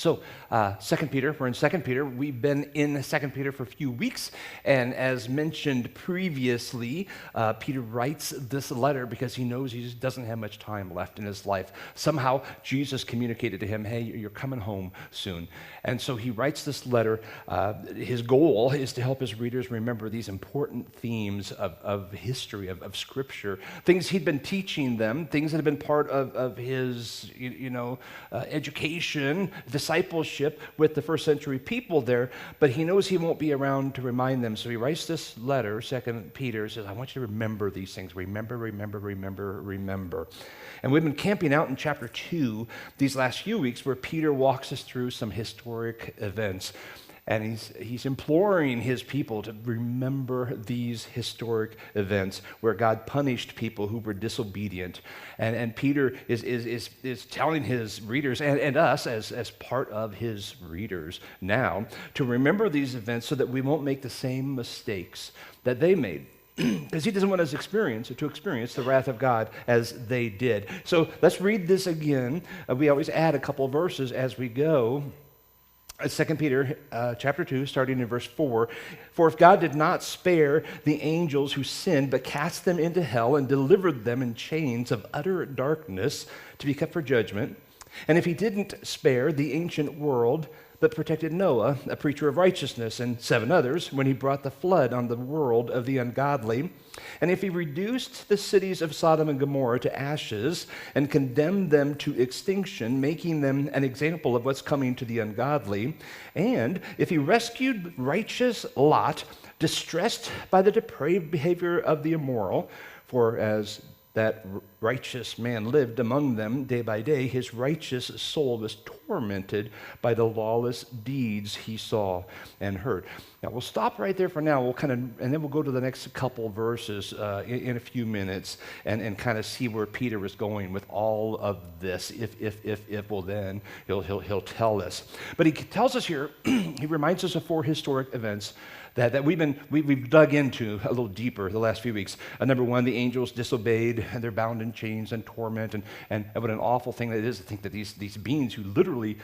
So, 2 Peter, we're in 2 Peter. We've been in 2 Peter for a few weeks, and as mentioned previously, Peter writes this letter because he knows he just doesn't have much time left in his life. Somehow, Jesus communicated to him, hey, you're coming home soon. And so he writes this letter. His goal is to help his readers remember these important themes of history, of Scripture, things he'd been teaching them, things that have been part of his, education, discipleship with the first century people there, but he knows he won't be around to remind them. So he writes this letter, 2 Peter, says, I want you to remember these things. Remember. And we've been camping out in chapter 2 these last few weeks where Peter walks us through some historic events. And he's imploring his people to remember these historic events where God punished people who were disobedient. And Peter is telling his readers and us as part of his readers now to remember these events so that we won't make the same mistakes that they made. Because he doesn't want us to experience the wrath of God as they did. So let's read this again. We always add a couple of verses as we go. 2 Peter chapter 2, starting in verse 4, for if God did not spare the angels who sinned, but cast them into hell and delivered them in chains of utter darkness to be kept for judgment, and if he didn't spare the ancient world, but protected Noah, a preacher of righteousness, and 7 others, when he brought the flood on the world of the ungodly, and if he reduced the cities of Sodom and Gomorrah to ashes and condemned them to extinction, making them an example of what's coming to the ungodly, and if he rescued righteous Lot, distressed by the depraved behavior of the immoral, for as that righteous man lived among them day by day, his righteous soul was tormented by the lawless deeds he saw and heard. Now, we'll stop right there for now. And then we'll go to the next couple verses in a few minutes and kind of see where Peter was going with all of this. If well, then he'll tell us. But he tells us here, he reminds us of 4 historic events that we've dug into a little deeper the last few weeks. Number 1, the angels disobeyed, and they're bound in chains and torment, and what an awful thing that is to think that these beings who literally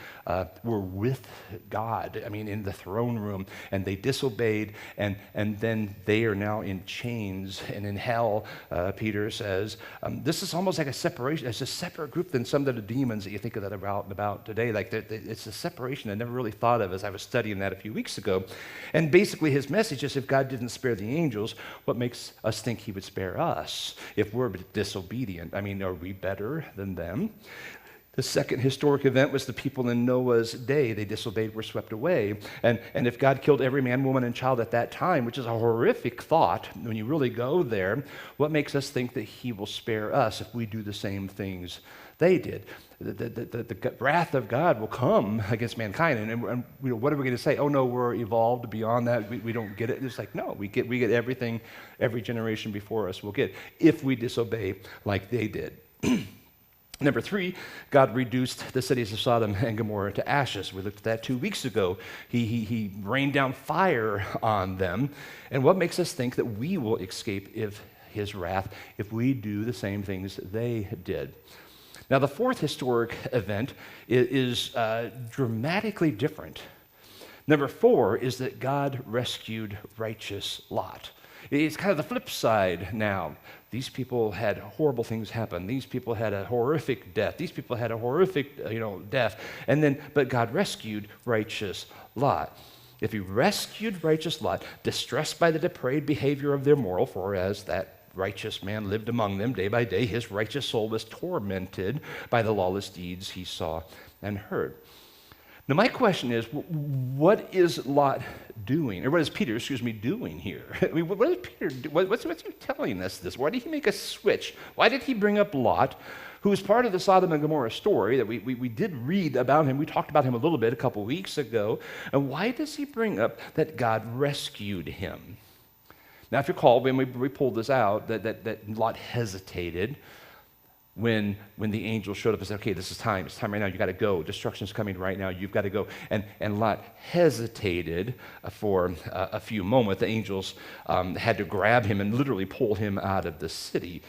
were with God, in the throne room, and they disobeyed, and then they are now in chains and in hell, Peter says. This is almost like a separation. It's a separate group than some of the demons that you think of that about today. Like it's a separation I never really thought of as I was studying that a few weeks ago. And basically his message is if God didn't spare the angels, what makes us think he would spare us if we're disobedient? Are we better than them? The second historic event was the people in Noah's day. They disobeyed, were swept away. And if God killed every man, woman, and child at that time, which is a horrific thought when you really go there, what makes us think that he will spare us if we do the same things they did? The wrath of God will come against mankind. And what are we going to say? Oh, no, we're evolved beyond that. We don't get it. It's like, no, we get everything every generation before us will get if we disobey like they did. Number 3, God reduced the cities of Sodom and Gomorrah to ashes. We looked at that 2 weeks ago. He rained down fire on them. And what makes us think that we will escape his wrath if we do the same things they did? Now, the 4th historic event is dramatically different. Number 4 is that God rescued righteous Lot. It's kind of the flip side now. These people had horrible things happen. These people had a horrific death. These people had a horrific, death. But God rescued righteous Lot. If he rescued righteous Lot, distressed by the depraved behavior of their moral, for as that righteous man lived among them day by day, his righteous soul was tormented by the lawless deeds he saw and heard. Now, my question is, what is Lot doing? Or what is Peter, doing here? What is Peter do? What's he telling us this? Why did he make a switch? Why did he bring up Lot, who is part of the Sodom and Gomorrah story that we did read about him? We talked about him a little bit a couple weeks ago. And why does he bring up that God rescued him? Now, if you recall, when we pulled this out, that Lot hesitated when the angel showed up and said, okay, this is time. It's time right now. You got to go. Destruction's coming right now. You've got to go. And Lot hesitated for a few moments. The angels had to grab him and literally pull him out of the city.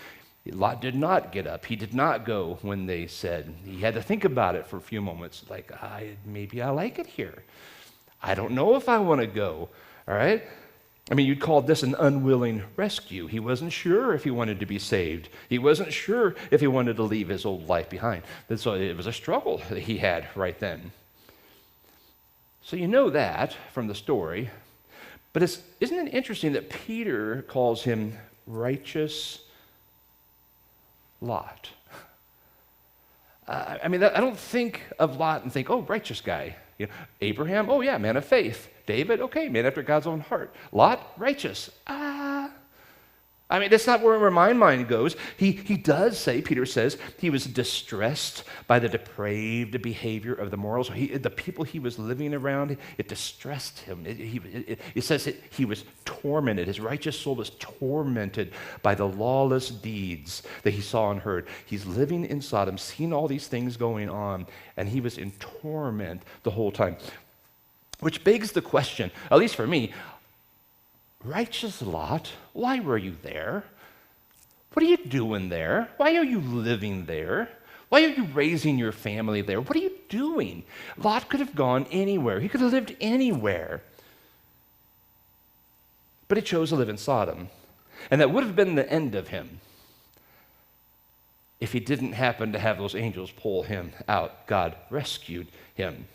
Lot did not get up. He did not go when they said. He had to think about it for a few moments, like, maybe I like it here. I don't know if I want to go, all right? I mean, you'd call this an unwilling rescue. He wasn't sure if he wanted to be saved. He wasn't sure if he wanted to leave his old life behind. And so it was a struggle that he had right then. So you know that from the story. But isn't it interesting that Peter calls him righteous Lot? I mean, I don't think of Lot and think, oh, righteous guy. You know, Abraham, oh yeah, man of faith. David, okay, man after God's own heart. Lot, righteous. I mean, that's not where my mind goes. He does say, Peter says, he was distressed by the depraved behavior of the morals. The people he was living around, it distressed him. It says he was tormented. His righteous soul was tormented by the lawless deeds that he saw and heard. He's living in Sodom, seeing all these things going on, and he was in torment the whole time. Which begs the question, at least for me, righteous Lot, why were you there? What are you doing there? Why are you living there? Why are you raising your family there? What are you doing? Lot could have gone anywhere. He could have lived anywhere. But he chose to live in Sodom. And that would have been the end of him if he didn't happen to have those angels pull him out. God rescued him.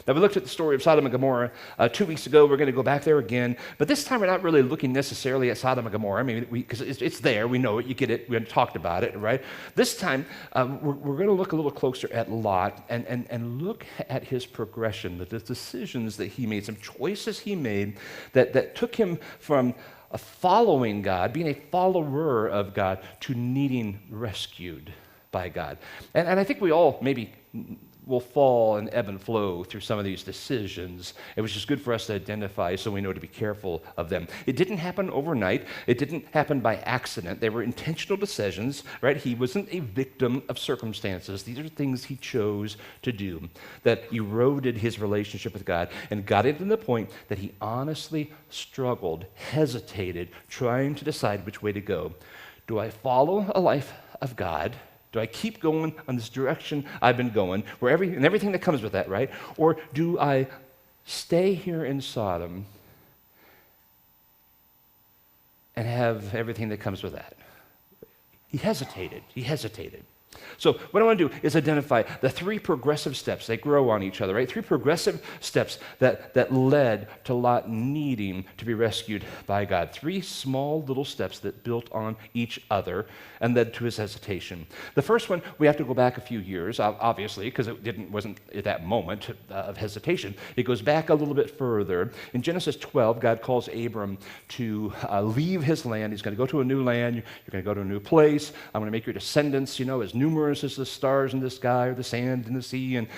Now, we looked at the story of Sodom and Gomorrah 2 weeks ago. We're going to go back there again. But this time, we're not really looking necessarily at Sodom and Gomorrah. I mean, because it's there. We know it. You get it. We talked about it, right? This time, we're going to look a little closer at Lot and look at his progression, the decisions that he made, some choices he made that took him from following God, being a follower of God, to needing rescued by God. And I think we all maybe will fall and ebb and flow through some of these decisions. It was just good for us to identify so we know to be careful of them. It didn't happen overnight. It didn't happen by accident. They were intentional decisions, right? He wasn't a victim of circumstances. These are things he chose to do that eroded his relationship with God and got him to the point that he honestly struggled, hesitated, trying to decide which way to go. Do I follow a life of God? Do I keep going on this direction I've been going, and everything that comes with that, right? Or do I stay here in Sodom and have everything that comes with that? He hesitated. So what I want to do is identify the three progressive steps. They grow on each other, right? Three progressive steps that led to Lot needing to be rescued by God. Three small little steps that built on each other and led to his hesitation. The first one, we have to go back a few years, obviously, because it wasn't at that moment of hesitation. It goes back a little bit further. In Genesis 12, God calls Abram to leave his land. He's going to go to a new land. You're going to go to a new place. I'm going to make your descendants, as numerous as the stars in the sky or the sand in the sea, and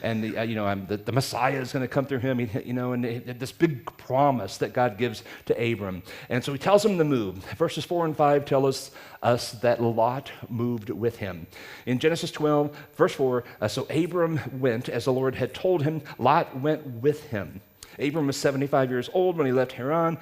the Messiah is going to come through him, and this big promise that God gives to Abram. And so he tells him to move. Verses 4 and 5 tell us that Lot moved with him. In Genesis 12, verse 4, so Abram went as the Lord had told him. Lot went with him. Abram was 75 years old when he left Haran.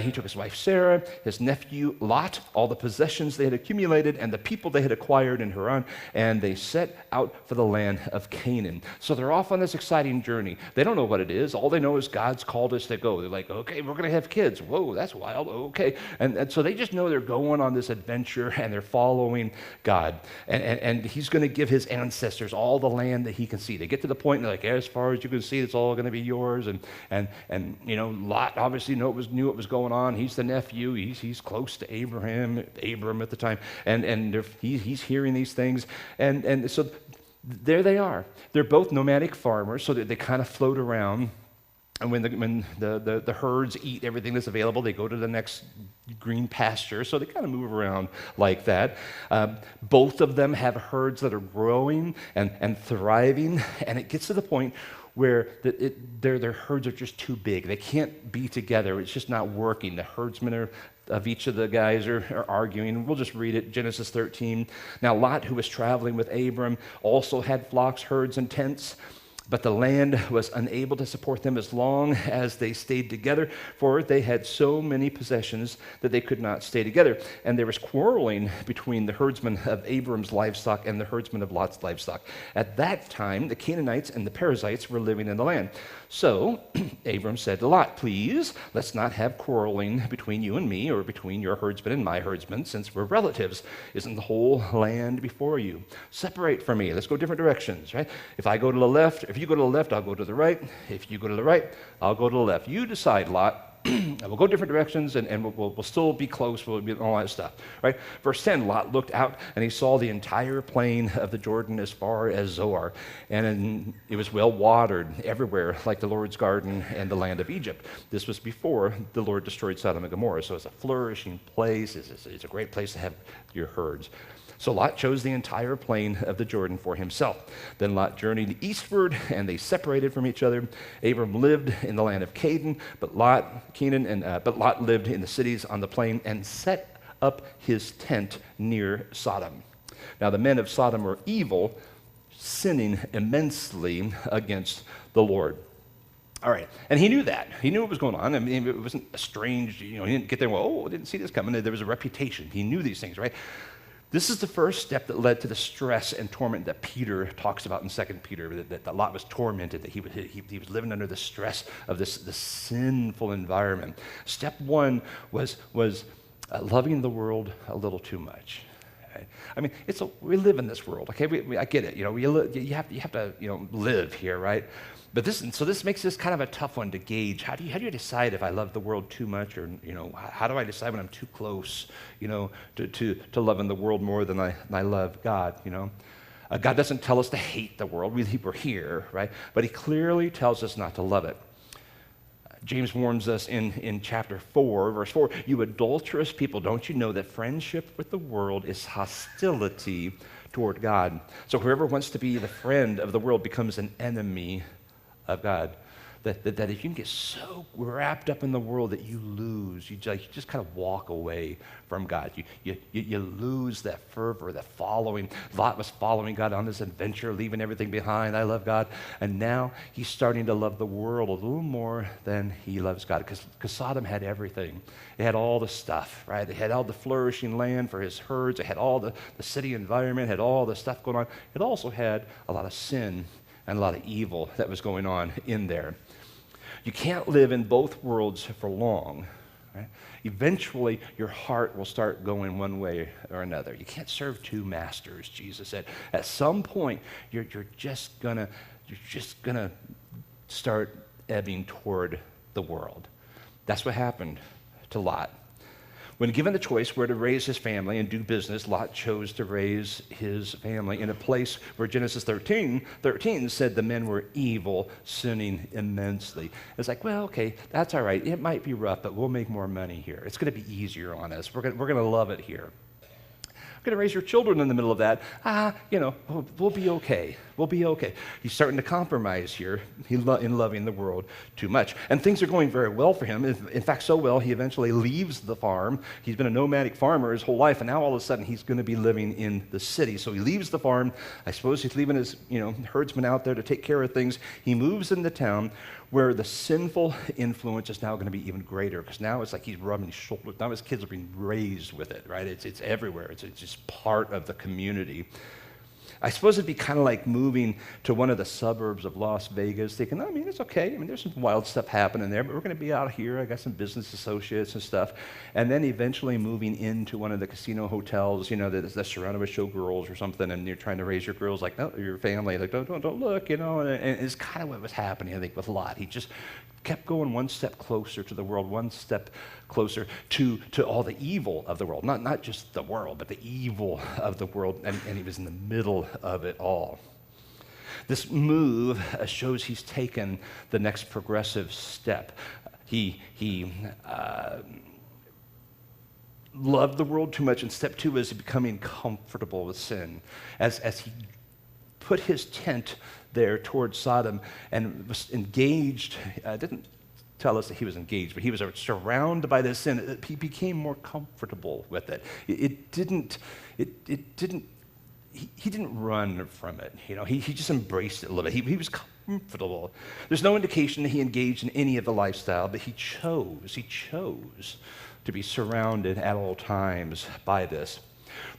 He took his wife Sarah, his nephew Lot, all the possessions they had accumulated, and the people they had acquired in Haran, and they set out for the land of Canaan. So they're off on this exciting journey. They don't know what it is. All they know is God's called us to go. They're like, okay, we're going to have kids. Whoa, that's wild. Okay. And so they just know they're going on this adventure, and they're following God. And he's going to give his ancestors all the land that he can see. They get to the point, and they're like, as far as you can see, it's all going to be yours. And Lot obviously knew what was going on. He's the nephew. He's close to Abram at the time, and he's hearing these things, and so there they are. They're both nomadic farmers, so they kind of float around. And when the herds eat everything that's available, they go to the next green pasture. So they kind of move around like that. Both of them have herds that are growing and thriving, and it gets to the point where their herds are just too big. They can't be together. It's just not working. The herdsmen of each of the guys are arguing. We'll just read it, Genesis 13. Now Lot, who was traveling with Abram, also had flocks, herds, and tents. But the land was unable to support them as long as they stayed together, for they had so many possessions that they could not stay together. And there was quarreling between the herdsmen of Abram's livestock and the herdsmen of Lot's livestock. At that time, the Canaanites and the Perizzites were living in the land. So Abram said to Lot, "Please, let's not have quarreling between you and me, or between your herdsmen and my herdsmen, since we're relatives. Isn't the whole land before you? Separate from me. Let's go different directions," right? If I go to the left, if you go to the left, I'll go to the right. If you go to the right, I'll go to the left. You decide, Lot. And we'll go different directions, and we'll still be close, we'll be all that stuff, right? Verse 10, Lot looked out, and he saw the entire plain of the Jordan as far as Zoar, and it was well watered everywhere, like the Lord's garden and the land of Egypt. This was before the Lord destroyed Sodom and Gomorrah, so it's a flourishing place. It's a great place to have your herds. So Lot chose the entire plain of the Jordan for himself. Then Lot journeyed eastward, and they separated from each other. Abram lived in the land of Canaan, but Lot lived in the cities on the plain and set up his tent near Sodom. Now the men of Sodom were evil, sinning immensely against the Lord. All right, and he knew that. He knew what was going on. I mean, it wasn't a strange, he didn't get there, I didn't see this coming. There was a reputation. He knew these things, right? This is the first step that led to the stress and torment that Peter talks about in 2 Peter, that Lot was tormented, that he was living under the stress of this sinful environment. Step one was loving the world a little too much. Right? I mean, we live in this world, okay? I get it. You have to live here, right? But this makes this kind of a tough one to gauge. How do you decide if I love the world too much, or how do I decide when I'm too close, to loving the world more than I love God? God doesn't tell us to hate the world. We're here, right? But He clearly tells us not to love it. James warns us in chapter 4, verse 4, "You adulterous people, don't you know that friendship with the world is hostility toward God? So whoever wants to be the friend of the world becomes an enemy of God." That if you can get so wrapped up in the world that you lose, you just kind of walk away from God. You lose that fervor, that following. Lot was following God on this adventure, leaving everything behind. I love God. And now he's starting to love the world a little more than he loves God, because Sodom had everything. It had all the stuff, right? It had all the flourishing land for his herds. It had all the city environment, had all the stuff going on. It also had a lot of sin and a lot of evil that was going on in there. You can't live in both worlds for long. Right? Eventually, your heart will start going one way or another. You can't serve two masters, Jesus said. At some point, you're just gonna start ebbing toward the world. That's what happened to Lot. When given the choice where to raise his family and do business, Lot chose to raise his family in a place where Genesis 13 said the men were evil, sinning immensely. It's like, well, okay, that's all right. It might be rough, but we'll make more money here. It's going to be easier on us. We're going to love it here. We're going to raise your children in the middle of that. We'll be okay. We'll be okay. He's starting to compromise here in loving the world too much. And things are going very well for him. In fact, so well, he eventually leaves the farm. He's been a nomadic farmer his whole life, and now all of a sudden he's going to be living in the city. So he leaves the farm. I suppose he's leaving his herdsmen out there to take care of things. He moves into town where the sinful influence is now going to be even greater, because now it's like he's rubbing shoulders. Now his kids are being raised with it, right? It's everywhere. It's just part of the community. I suppose it'd be kind of like moving to one of the suburbs of Las Vegas, thinking, it's okay. There's some wild stuff happening there, but we're going to be out here. I got some business associates and stuff. And then eventually moving into one of the casino hotels, that's surrounded with showgirls or something, and you're trying to raise your girls like, no, your family, like, don't look, and it's kind of what was happening, I think, with Lot. He just kept going one step closer to the world, one step closer to all the evil of the world. Not just the world, but the evil of the world, and he was in the middle of it all. This move shows he's taken the next progressive step. He loved the world too much, and step two is becoming comfortable with sin. As he put his tent there towards Sodom and was engaged, didn't tell us that he was engaged, but he was surrounded by this sin. He became more comfortable with it. He he didn't run from it. He just embraced it a little bit. He was comfortable. There's no indication that he engaged in any of the lifestyle, but he chose to be surrounded at all times by this.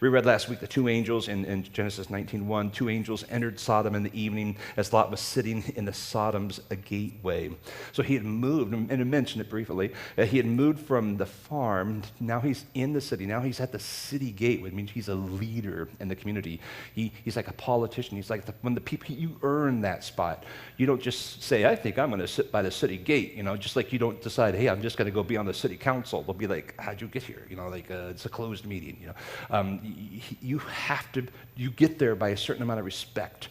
We read last week the two angels in Genesis 19:1. Two angels entered Sodom in the evening as Lot was sitting in the Sodom's gateway. So he had moved, and I mentioned it briefly, he had moved from the farm. Now he's in the city. Now he's at the city gateway. It means he's a leader in the community. He's like a politician. He's like when the people, you earn that spot. You don't just say, I think I'm going to sit by the city gate, just like you don't decide, hey, I'm just going to go be on the city council. They'll be like, how'd you get here? It's a closed meeting, you get there by a certain amount of respect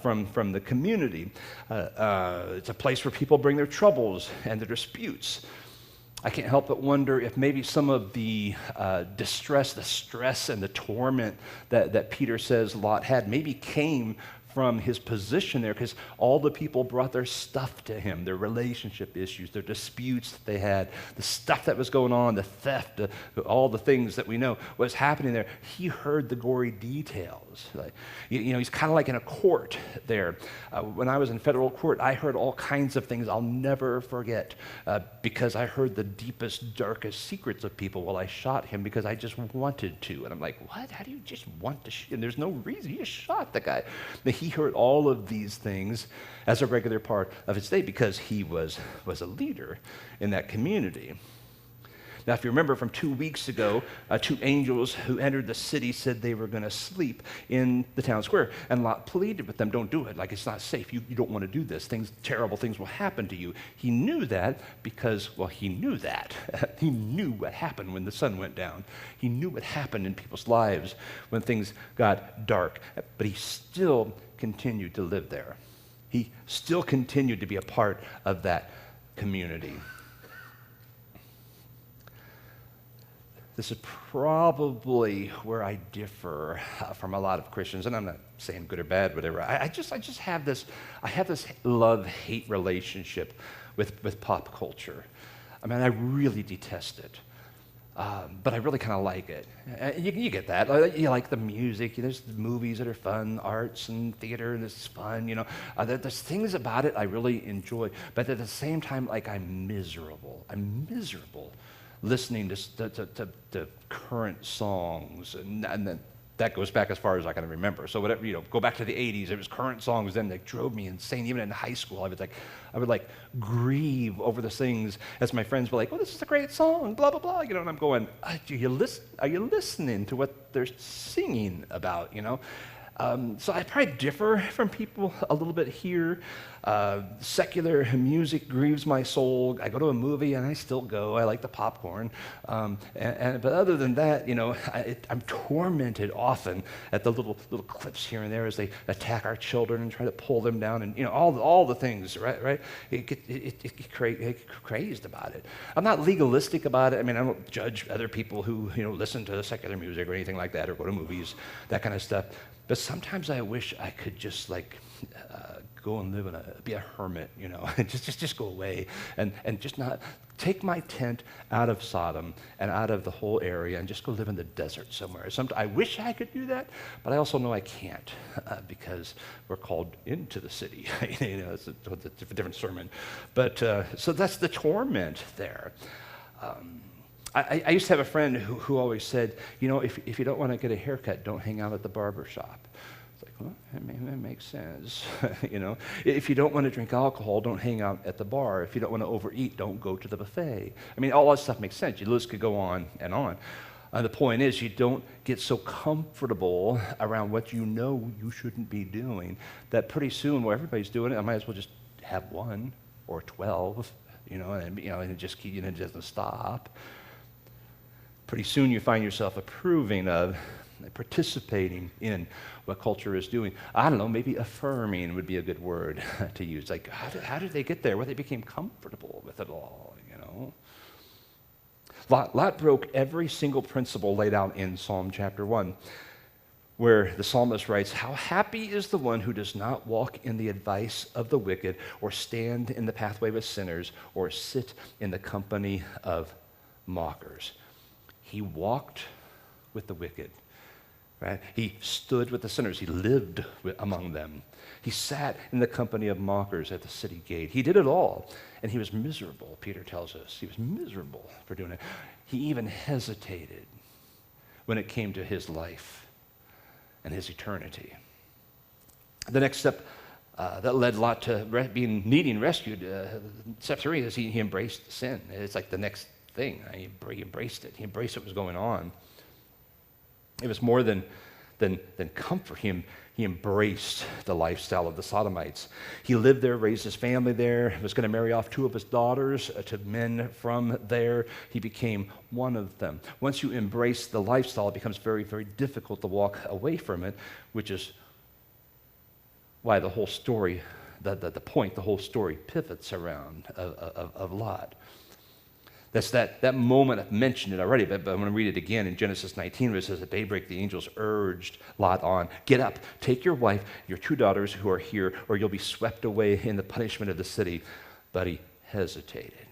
from the community. It's a place where people bring their troubles and their disputes. I can't help but wonder if maybe some of the distress, the stress, and the torment that Peter says Lot had maybe came from his position there, because all the people brought their stuff to him, their relationship issues, their disputes that they had, the stuff that was going on, the theft, all the things that we know was happening there. He heard the gory details. He's kind of like in a court there. When I was in federal court, I heard all kinds of things I'll never forget because I heard the deepest, darkest secrets of people while I shot him because I just wanted to. And I'm like, what? How do you just want to shoot? And there's no reason. You just shot the guy. He heard all of these things as a regular part of his day because he was a leader in that community. Now, if you remember from 2 weeks ago, two angels who entered the city said they were going to sleep in the town square. And Lot pleaded with them, don't do it. Like, it's not safe. You don't want to do this. Terrible things will happen to you. He knew that because, he knew that. He knew what happened when the sun went down. He knew what happened in people's lives when things got dark. But he still continued to live there. He still continued to be a part of that community. This is probably where I differ from a lot of Christians, and I'm not saying good or bad, whatever. I just have this love-hate relationship with pop culture. I mean, I really detest it, but I really kind of like it. You get that. You like the music. There's movies that are fun, arts and theater, and it's fun. There's things about it I really enjoy, but at the same time, I'm miserable. I'm miserable listening to current songs, and then that goes back as far as I can remember. So whatever, go back to the 80s, it was current songs then that drove me insane. Even in high school, I would grieve over the things as my friends were like, well, this is a great song, blah, blah, blah, and I'm going, are you listening to what they're singing about, So I probably differ from people a little bit here. Secular music grieves my soul. I go to a movie and I still go. I like the popcorn. But other than that, I'm tormented often at the little clips here and there as they attack our children and try to pull them down, and all the things, right? It get crazed about it. I'm not legalistic about it. I mean, I don't judge other people who listen to secular music or anything like that, or go to movies, that kind of stuff. But sometimes I wish I could just go and be a hermit, just go away and just not take my tent out of Sodom and out of the whole area and just go live in the desert somewhere. I wish I could do that, but I also know I can't because we're called into the city. It's a different sermon. But so that's the torment there. I used to have a friend who always said, if you don't want to get a haircut, don't hang out at the barber shop. It's like, well, that makes sense. If you don't want to drink alcohol, don't hang out at the bar. If you don't want to overeat, don't go to the buffet. I mean, all that stuff makes sense. The list could go on and on. The point is, you don't get so comfortable around what you shouldn't be doing that pretty soon, well, everybody's doing it, I might as well just have one or 12, and it doesn't stop. Pretty soon you find yourself approving of, participating in what culture is doing. I don't know, maybe affirming would be a good word to use. Like, how did they get there? Well, they became comfortable with it all, Lot broke every single principle laid out in Psalm chapter 1, where the psalmist writes, how happy is the one who does not walk in the advice of the wicked, or stand in the pathway of sinners, or sit in the company of mockers. He walked with the wicked. right? He stood with the sinners. He lived among them. He sat in the company of mockers at the city gate. He did it all, and he was miserable, Peter tells us. He was miserable for doing it. He even hesitated when it came to his life and his eternity. The next step that led Lot to needing rescued, step 3, is he embraced sin. It's like the next thing. He embraced it. He embraced what was going on. It was more than comfort. He embraced the lifestyle of the Sodomites. He lived there, raised his family there, was going to marry off 2 of his daughters to men from there. He became one of them. Once you embrace the lifestyle, it becomes very, very difficult to walk away from it, which is why the whole story, the whole story pivots around of Lot. That's that moment. I've mentioned it already, but I'm going to read it again in Genesis 19, where it says, at daybreak, the angels urged Lot on, get up, take your wife, your 2 daughters who are here, or you'll be swept away in the punishment of the city. But he hesitated.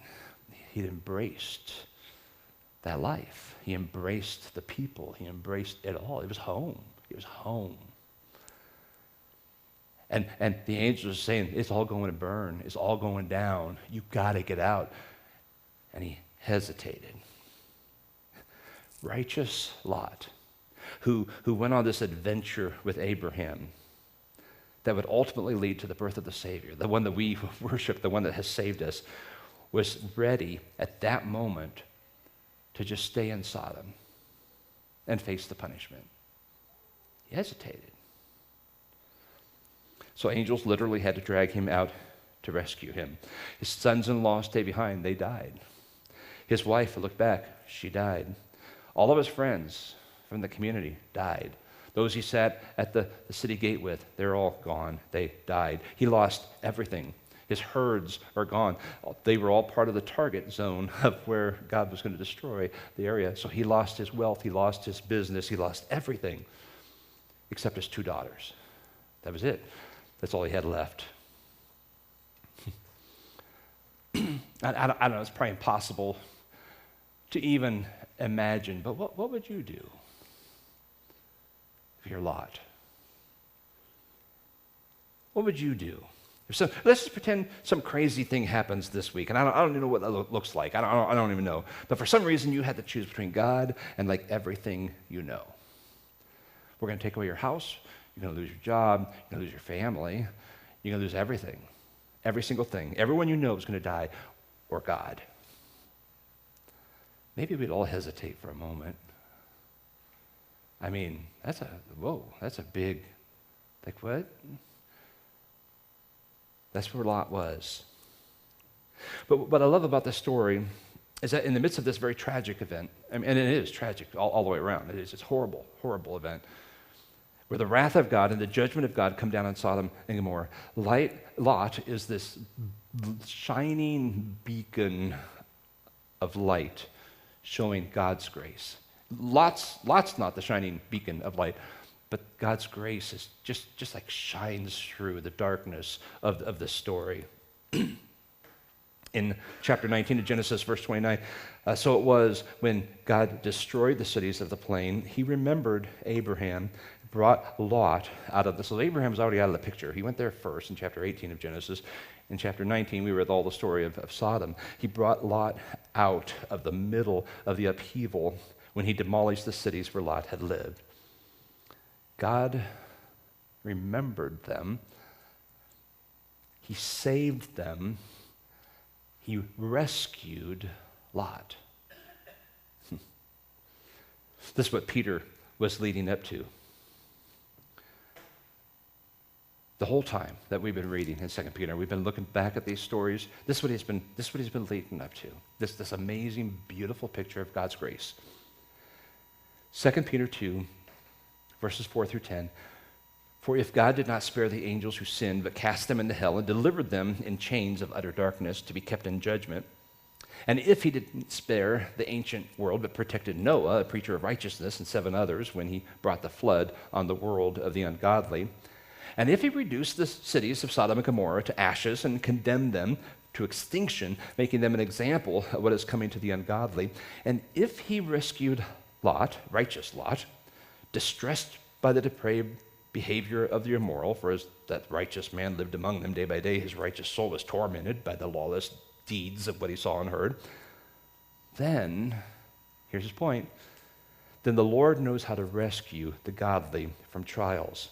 He embraced that life. He embraced the people. He embraced it all. It was home. It was home. And the angels are saying, it's all going to burn. It's all going down. You got to get out. And he hesitated. Righteous Lot, who went on this adventure with Abraham that would ultimately lead to the birth of the Savior, the one that we worship, the one that has saved us, was ready at that moment to just stay in Sodom and face the punishment. He hesitated. So angels literally had to drag him out to rescue him. His sons-in-law stayed behind. They died. His wife looked back. She died. All of his friends from the community died. Those he sat at the city gate with, they're all gone. They died. He lost everything. His herds are gone. They were all part of the target zone of where God was going to destroy the area. So he lost his wealth. He lost his business. He lost everything except his 2 daughters. That was it. That's all he had left. I don't know, it's probably impossible to even imagine, but what would you do if you're Lot? What would you do? Let's just pretend some crazy thing happens this week, and I don't even know what that looks like. I don't even know. But for some reason, you had to choose between God and like everything you know. We're going to take away your house. You're going to lose your job. You're going to lose your family. You're going to lose everything. Every single thing. Everyone you know is going to die, or God. Maybe we'd all hesitate for a moment. I mean, that's a big, like what? That's where Lot was. But what I love about this story is that in the midst of this very tragic event, and it is tragic all the way around, it's a horrible, horrible event, where the wrath of God and the judgment of God come down on Sodom and Gomorrah. Lot is this shining beacon of light showing God's grace. Lot's not the shining beacon of light, but God's grace is just like shines through the darkness of the story. In chapter 19 of Genesis, verse 29, so it was when God destroyed the cities of the plain, he remembered Abraham, brought Lot out of this. So Abraham was already out of the picture. He went there first in chapter 18 of Genesis. In chapter 19, we read all the story of Sodom. He brought Lot out of the middle of the upheaval when he demolished the cities where Lot had lived. God remembered them. He saved them. He rescued Lot. This is what Peter was leading up to. The whole time that we've been reading in 2 Peter, we've been looking back at these stories. This is what he's been leading up to. This amazing, beautiful picture of God's grace. 2 Peter 2, verses 4 through 10. For if God did not spare the angels who sinned, but cast them into hell and delivered them in chains of utter darkness to be kept in judgment, and if he didn't spare the ancient world, but protected Noah, a preacher of righteousness, and 7 others when he brought the flood on the world of the ungodly, and if he reduced the cities of Sodom and Gomorrah to ashes and condemned them to extinction, making them an example of what is coming to the ungodly, and if he rescued Lot, righteous Lot, distressed by the depraved behavior of the immoral, for as that righteous man lived among them day by day, his righteous soul was tormented by the lawless deeds of what he saw and heard. Then, here's his point, then the Lord knows how to rescue the godly from trials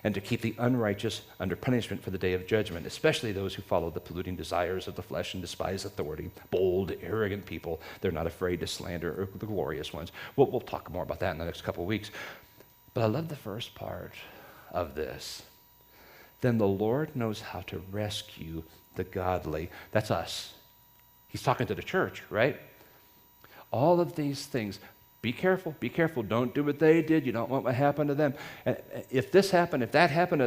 and to keep the unrighteous under punishment for the day of judgment, especially those who follow the polluting desires of the flesh and despise authority, bold, arrogant people. They're not afraid to slander the glorious ones. We'll talk more about that in the next couple of weeks. But I love the first part of this. Then the Lord knows how to rescue the godly. That's us. He's talking to the church, right? All of these things. Be careful, be careful. Don't do what they did. You don't want what happened to them. And if this happened, if that happened,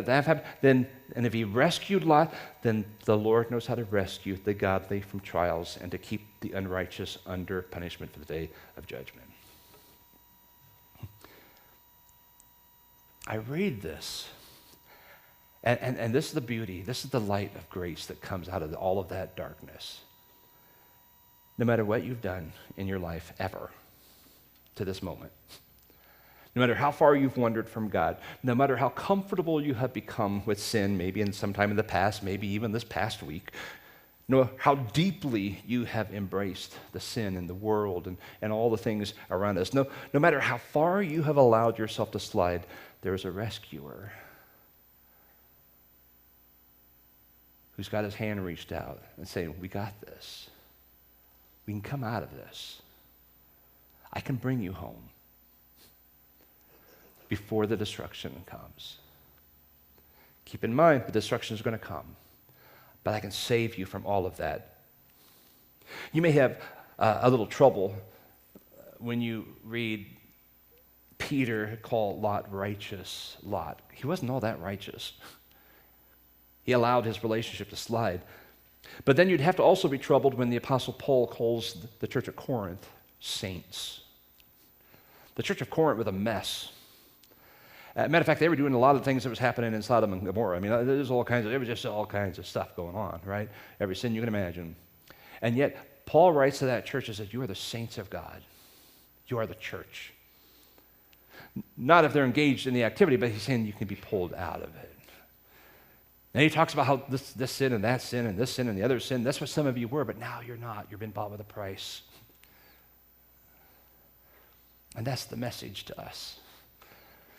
then, and if he rescued Lot, then the Lord knows how to rescue the godly from trials and to keep the unrighteous under punishment for the day of judgment. I read this, and this is the beauty, this is the light of grace that comes out of all of that darkness. No matter what you've done in your life ever, to this moment. No matter how far you've wandered from God, no matter how comfortable you have become with sin, maybe in some time in the past, maybe even this past week, no how deeply you have embraced the sin in the world and all the things around us, no matter how far you have allowed yourself to slide, there is a rescuer who's got his hand reached out and saying, we got this. We can come out of this. I can bring you home before the destruction comes. Keep in mind, the destruction is going to come, but I can save you from all of that. You may have a little trouble when you read Peter call Lot righteous Lot. He wasn't all that righteous. He allowed his relationship to slide. But then you'd have to also be troubled when the Apostle Paul calls the church of Corinth saints. The church of Corinth was a mess. Matter of fact, they were doing a lot of things that was happening in Sodom and Gomorrah. I mean, there was just all kinds of stuff going on, right? Every sin you can imagine. And yet, Paul writes to that church and says, you are the saints of God. You are the church. Not if they're engaged in the activity, but he's saying you can be pulled out of it. And he talks about how this sin and that sin and this sin and the other sin, that's what some of you were, but now you're not. You've been bought with a price. And that's the message to us.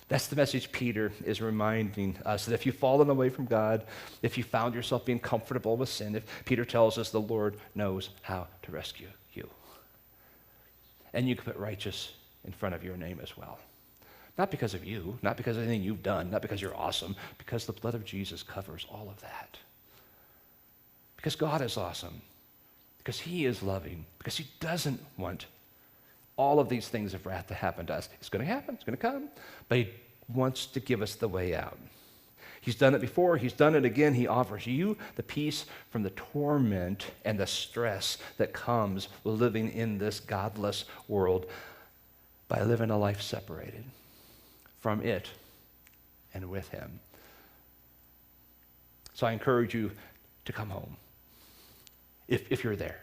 That's the message Peter is reminding us, that if you've fallen away from God, if you found yourself being comfortable with sin, if Peter tells us the Lord knows how to rescue you. And you can put righteous in front of your name as well. Not because of you, not because of anything you've done, not because you're awesome, because the blood of Jesus covers all of that. Because God is awesome, because he is loving, because he doesn't want all of these things of wrath to happen to us. It's going to happen. It's going to come. But he wants to give us the way out. He's done it before. He's done it again. He offers you the peace from the torment and the stress that comes with living in this godless world by living a life separated from it and with him. So I encourage you to come home if you're there.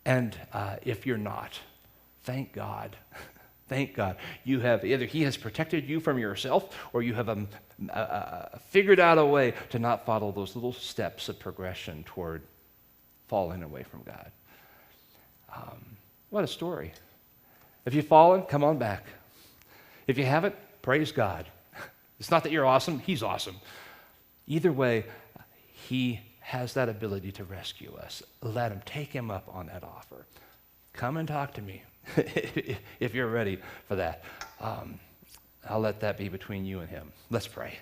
And if you're not, thank God. Thank God. You have either he has protected you from yourself, or you have figured out a way to not follow those little steps of progression toward falling away from God. What a story. If you've fallen, come on back. If you haven't, praise God. It's not that you're awesome, he's awesome. Either way, he has that ability to rescue us. Let him, take him up on that offer. Come and talk to me if you're ready for that. I'll let that be between you and him. Let's pray.